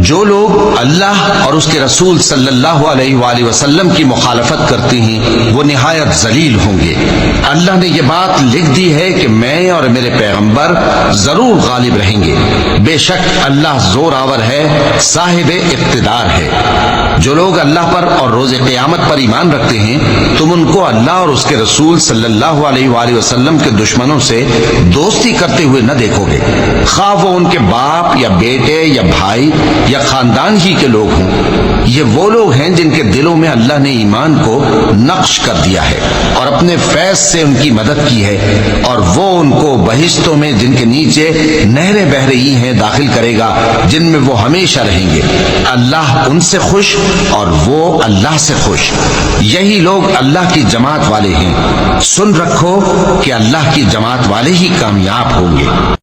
جو لوگ اللہ اور اس کے رسول صلی اللہ علیہ وآلہ وسلم کی مخالفت کرتے ہیں وہ نہایت ذلیل ہوں گے۔ اللہ نے یہ بات لکھ دی ہے کہ میں اور میرے پیغمبر ضرور غالب رہیں گے، بے شک اللہ زور آور ہے، صاحب اقتدار ہے۔ جو لوگ اللہ پر اور روز قیامت پر ایمان رکھتے ہیں تم ان کو اللہ اور اس کے رسول صلی اللہ علیہ وآلہ وسلم کے دشمنوں سے دوستی کرتے ہوئے نہ دیکھو گے، خواہ وہ ان کے باپ یا بیٹے یا بھائی یا خاندان ہی کے لوگ ہوں۔ یہ وہ لوگ ہیں جن کے دلوں میں اللہ نے ایمان کو نقش کر دیا ہے اور اپنے فیض سے ان کی مدد کی ہے، اور وہ ان کو بہشتوں میں جن کے نیچے نہریں بہ رہی ہیں داخل کرے گا، جن میں وہ ہمیشہ رہیں گے۔ اللہ ان سے خوش اور وہ اللہ سے خوش۔ یہی لوگ اللہ کی جماعت والے ہیں۔ سن رکھو کہ اللہ کی جماعت والے ہی کامیاب ہوں گے۔